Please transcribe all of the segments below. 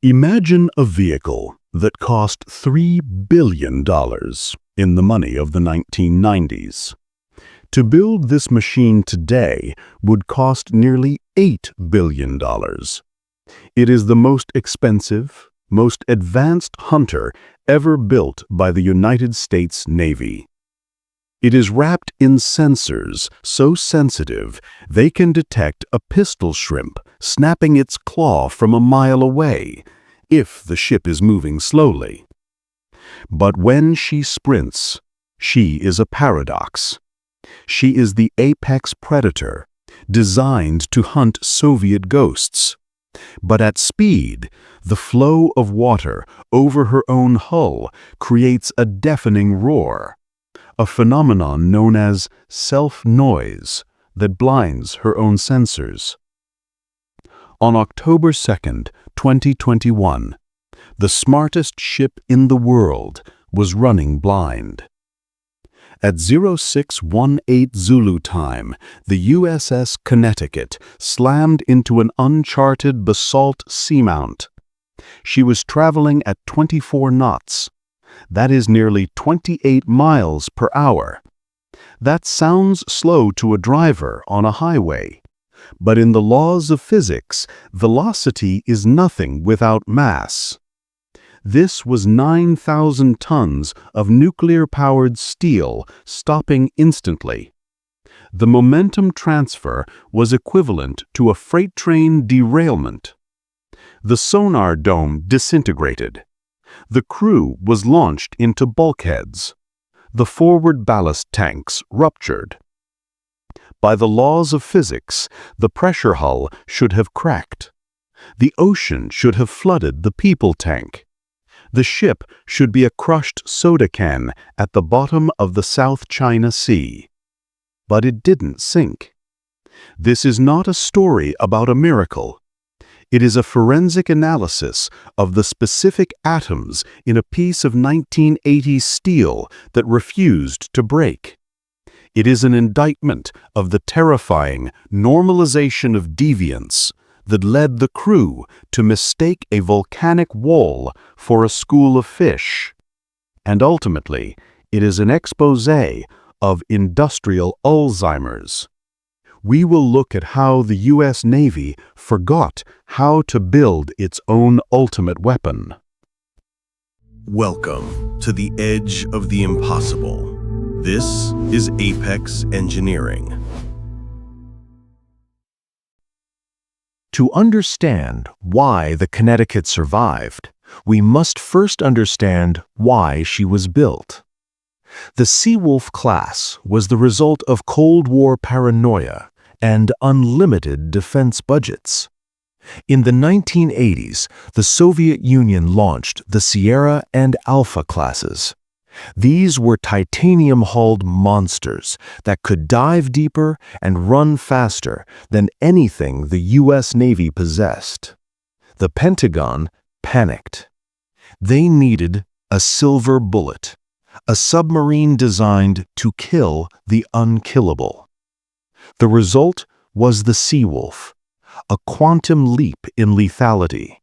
Imagine a vehicle that cost $3 billion in the money of the 1990s. To build this machine today would cost nearly $8 billion. It is the most expensive, most advanced hunter ever built by the United States Navy. It is wrapped in sensors so sensitive they can detect a pistol shrimp snapping its claw from a mile away if the ship is moving slowly. But when she sprints, she is a paradox. She is the apex predator, designed to hunt Soviet ghosts. But at speed, the flow of water over her own hull creates a deafening roar, a phenomenon known as self-noise that blinds her own sensors. On October 2nd, 2021, the smartest ship in the world was running blind. At 0618 Zulu time, the USS Connecticut slammed into an uncharted basalt seamount. She was traveling at 24 knots. That is nearly 28 miles per hour. That sounds slow to a driver on a highway. But in the laws of physics, velocity is nothing without mass. This was 9,000 tons of nuclear-powered steel stopping instantly. The momentum transfer was equivalent to a freight train derailment. The sonar dome disintegrated. The crew was launched into bulkheads. The forward ballast tanks ruptured. By the laws of physics, the pressure hull should have cracked. The ocean should have flooded the people tank. The ship should be a crushed soda can at the bottom of the South China Sea. But it didn't sink. This is not a story about a miracle. It is a forensic analysis of the specific atoms in a piece of 1980s steel that refused to break. It is an indictment of the terrifying normalization of deviance that led the crew to mistake a volcanic wall for a school of fish. And ultimately, it is an exposé of industrial Alzheimer's. We will look at how the U.S. Navy forgot how to build its own ultimate weapon. Welcome to the edge of the impossible. This is Apex Engineering. To understand why the Connecticut survived, we must first understand why she was built. The Seawolf-class was the result of Cold War paranoia and unlimited defense budgets. In the 1980s, the Soviet Union launched the Sierra and Alpha classes. These were titanium-hulled monsters that could dive deeper and run faster than anything the U.S. Navy possessed. The Pentagon panicked. They needed a silver bullet, a submarine designed to kill the unkillable. The result was the Seawolf, a quantum leap in lethality,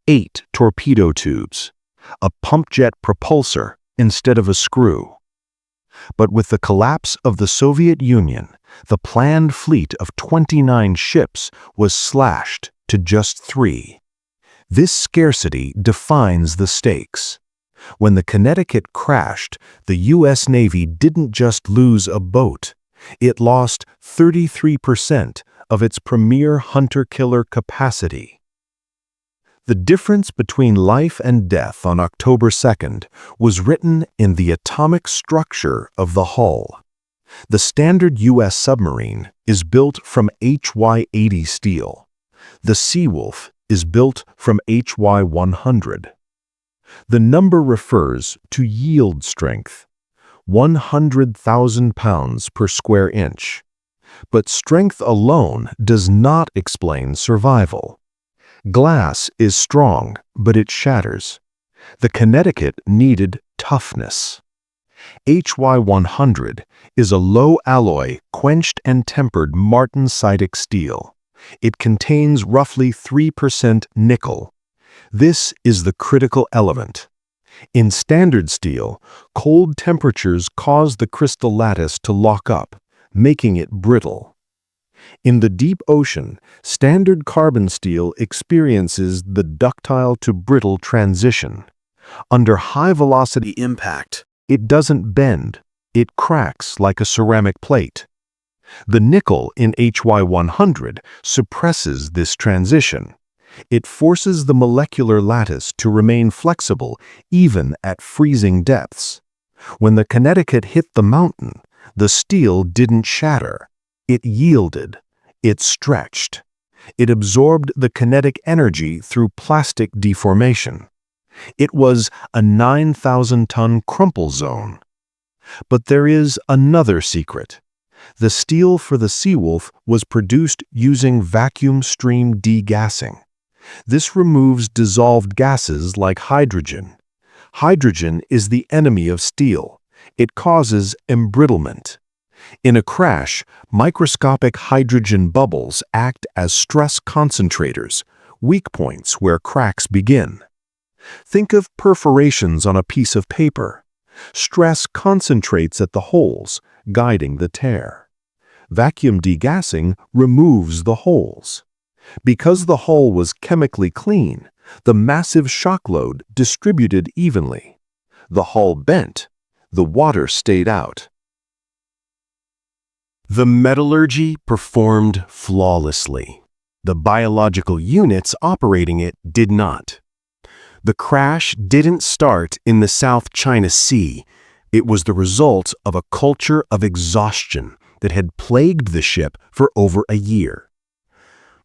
8 torpedo tubes, a pump jet propulsor instead of a screw. But with the collapse of the Soviet Union, the planned fleet of 29 ships was slashed to just 3. This scarcity defines the stakes. When the Connecticut crashed, the U.S. Navy didn't just lose a boat. It lost 33% of its premier hunter-killer capacity. The difference between life and death on October 2nd was written in the atomic structure of the hull. The standard U.S. submarine is built from HY-80 steel. The Seawolf is built from HY-100. The number refers to yield strength, 100,000 pounds per square inch. But strength alone does not explain survival. Glass is strong, but it shatters. The Connecticut needed toughness. HY-100 is a low-alloy, quenched and tempered martensitic steel. It contains roughly 3% nickel. This is the critical element. In standard steel, cold temperatures cause the crystal lattice to lock up, making it brittle. In the deep ocean, standard carbon steel experiences the ductile to brittle transition. Under high-velocity impact, it doesn't bend, it cracks like a ceramic plate. The nickel in HY100 suppresses this transition. It forces the molecular lattice to remain flexible even at freezing depths. When the Connecticut hit the mountain, the steel didn't shatter. It yielded. It stretched. It absorbed the kinetic energy through plastic deformation. It was a 9,000-ton crumple zone. But there is another secret. The steel for the Seawolf was produced using vacuum stream degassing. This removes dissolved gases like hydrogen. Hydrogen is the enemy of steel. It causes embrittlement. In a crash, microscopic hydrogen bubbles act as stress concentrators, weak points where cracks begin. Think of perforations on a piece of paper. Stress concentrates at the holes, guiding the tear. Vacuum degassing removes the holes. Because the hull was chemically clean, the massive shock load distributed evenly. The hull bent. The water stayed out. The metallurgy performed flawlessly. The biological units operating it did not. The crash didn't start in the South China Sea. It was the result of a culture of exhaustion that had plagued the ship for over a year.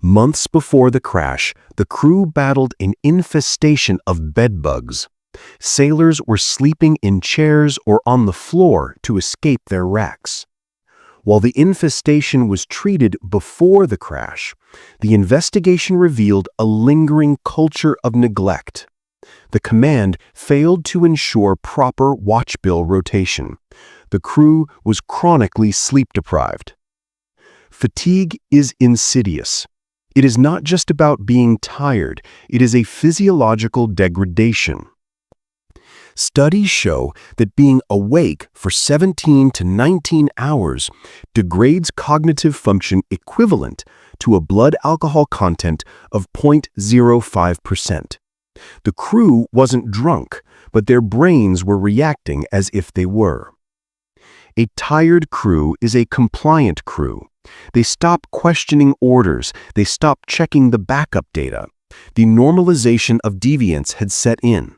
Months before the crash, the crew battled an infestation of bedbugs. Sailors were sleeping in chairs or on the floor to escape their wrecks. While the infestation was treated before the crash, the investigation revealed a lingering culture of neglect. The command failed to ensure proper watchbill rotation. The crew was chronically sleep-deprived. Fatigue is insidious. It is not just about being tired, it is a physiological degradation. Studies show that being awake for 17 to 19 hours degrades cognitive function equivalent to a blood alcohol content of 0.05%. The crew wasn't drunk, but their brains were reacting as if they were. A tired crew is a compliant crew. They stop questioning orders. They stop checking the backup data. The normalization of deviance had set in.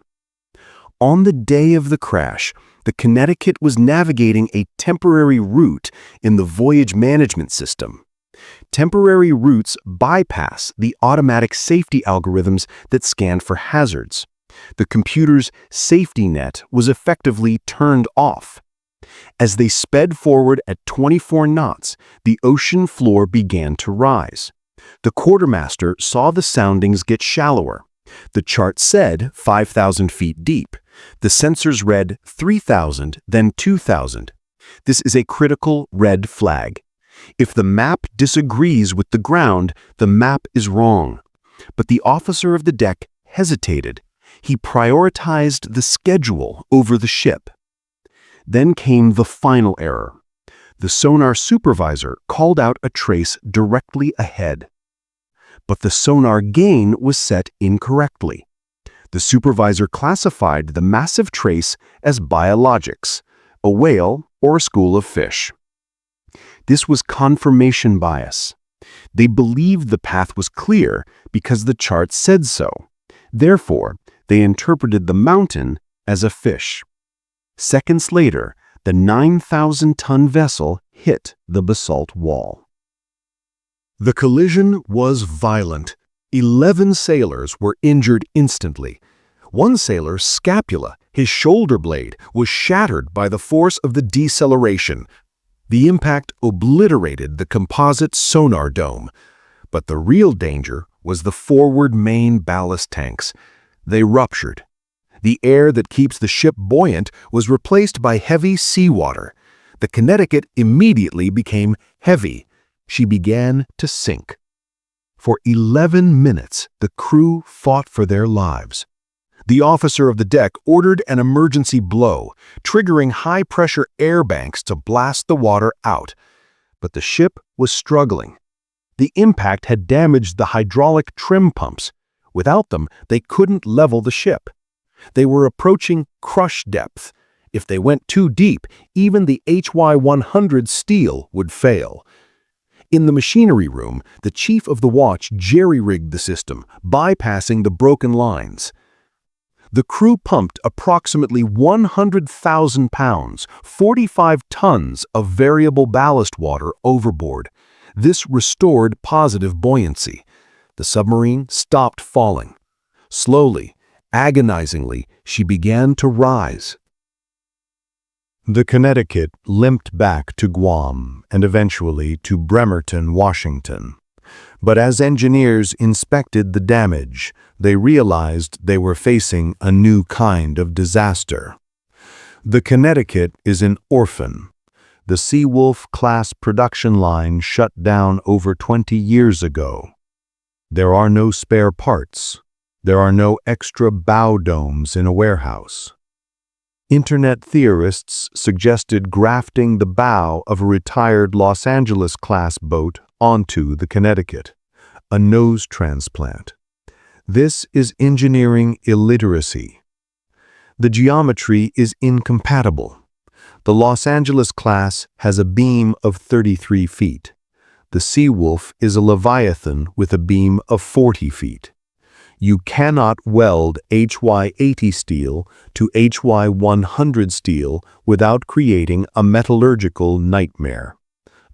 On the day of the crash, the Connecticut was navigating a temporary route in the voyage management system. Temporary routes bypass the automatic safety algorithms that scan for hazards. The computer's safety net was effectively turned off. As they sped forward at 24 knots, the ocean floor began to rise. The quartermaster saw the soundings get shallower. The chart said 5,000 feet deep. The sensors read 3,000, then 2,000. This is a critical red flag. If the map disagrees with the ground, the map is wrong. But the officer of the deck hesitated. He prioritized the schedule over the ship. Then came the final error. The sonar supervisor called out a trace directly ahead. But the sonar gain was set incorrectly. The supervisor classified the massive trace as biologics, a whale or a school of fish. This was confirmation bias. They believed the path was clear because the chart said so. Therefore, they interpreted the mountain as a fish. Seconds later, the 9,000-ton vessel hit the basalt wall. The collision was violent. 11 sailors were injured instantly. One sailor's scapula, his shoulder blade, was shattered by the force of the deceleration. The impact obliterated the composite sonar dome. But the real danger was the forward main ballast tanks. They ruptured. The air that keeps the ship buoyant was replaced by heavy seawater. The Connecticut immediately became heavy. She began to sink. For 11 minutes, the crew fought for their lives. The officer of the deck ordered an emergency blow, triggering high-pressure air banks to blast the water out. But the ship was struggling. The impact had damaged the hydraulic trim pumps. Without them, they couldn't level the ship. They were approaching crush depth. If they went too deep, even the HY-100 steel would fail. In the machinery room, the chief of the watch jerry-rigged the system, bypassing the broken lines. The crew pumped approximately 100,000 pounds, 45 tons of variable ballast water overboard. This restored positive buoyancy. The submarine stopped falling. Slowly, agonizingly, she began to rise. The Connecticut limped back to Guam and eventually to Bremerton, Washington. But as engineers inspected the damage, they realized they were facing a new kind of disaster. The Connecticut is an orphan. The Seawolf-class production line shut down over 20 years ago. There are no spare parts. There are no extra bow domes in a warehouse. Internet theorists suggested grafting the bow of a retired Los Angeles-class boat onto the Connecticut, a nose transplant. This is engineering illiteracy. The geometry is incompatible. The Los Angeles class has a beam of 33 feet. The Seawolf is a Leviathan with a beam of 40 feet. You cannot weld HY-80 steel to HY-100 steel without creating a metallurgical nightmare.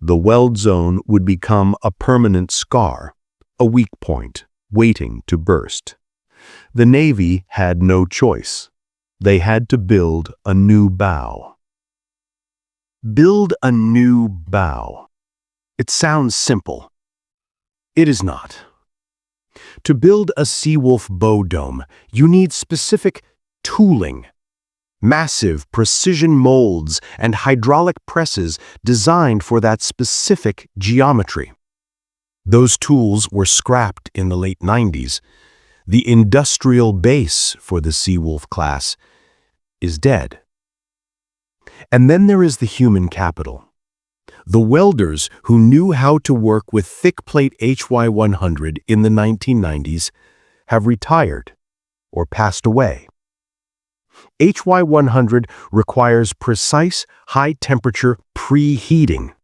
The weld zone would become a permanent scar, a weak point, waiting to burst. The Navy had no choice. They had to build a new bow. Build a new bow. It sounds simple. It is not. To build a Seawolf bow dome, you need specific tooling. Massive precision molds and hydraulic presses designed for that specific geometry. Those tools were scrapped in the late 90s. The industrial base for the Seawolf class is dead. And then there is the human capital. The welders who knew how to work with thick-plate HY-100 in the 1990s have retired or passed away. HY-100 requires precise, high-temperature preheating.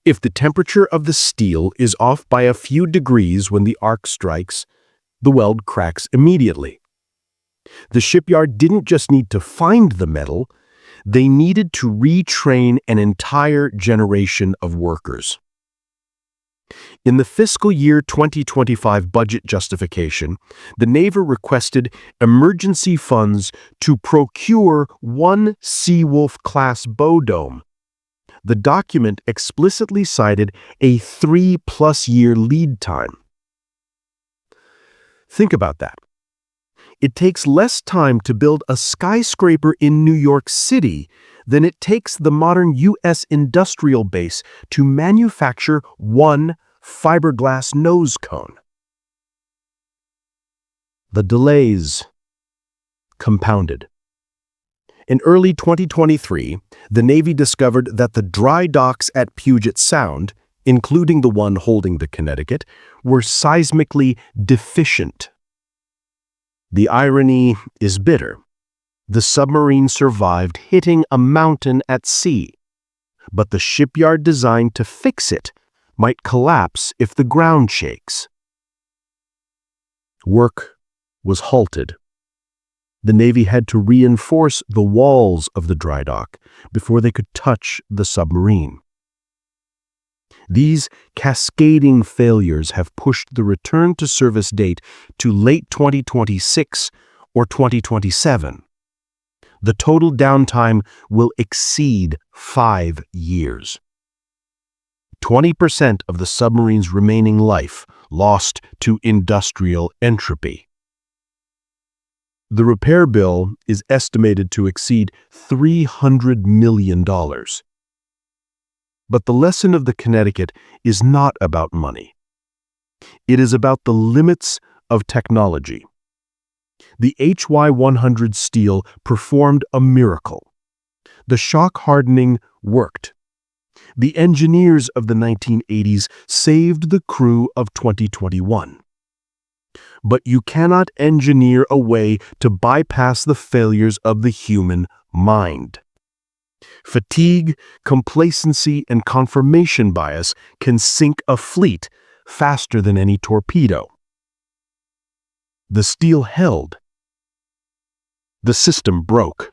If the temperature of the steel is off by a few degrees when the arc strikes, the weld cracks immediately. The shipyard didn't just need to find the metal, they needed to retrain an entire generation of workers. In the fiscal year 2025 budget justification, the Navy requested emergency funds to procure one Seawolf-class bow dome. The document explicitly cited a 3-plus-year lead time. Think about that. It takes less time to build a skyscraper in New York City than it takes the modern U.S. industrial base to manufacture one fiberglass nose cone. The delays compounded. In early 2023, the Navy discovered that the drydocks at Puget Sound, including the one holding the Connecticut, were seismically deficient. The irony is bitter. The submarine survived hitting a mountain at sea, but the shipyard designed to fix it might collapse if the ground shakes. Work was halted. The Navy had to reinforce the walls of the drydock before they could touch the submarine. These cascading failures have pushed the return to service date to late 2026 or 2027. The total downtime will exceed 5 years. 20% of the submarine's remaining life lost to industrial entropy. The repair bill is estimated to exceed $300 million. But the lesson of the Connecticut is not about money. It is about the limits of technology. The HY100 steel performed a miracle. The shock hardening worked. The engineers of the 1980s saved the crew of 2021. But you cannot engineer a way to bypass the failures of the human mind. Fatigue, complacency, and confirmation bias can sink a fleet faster than any torpedo. The steel held. The system broke.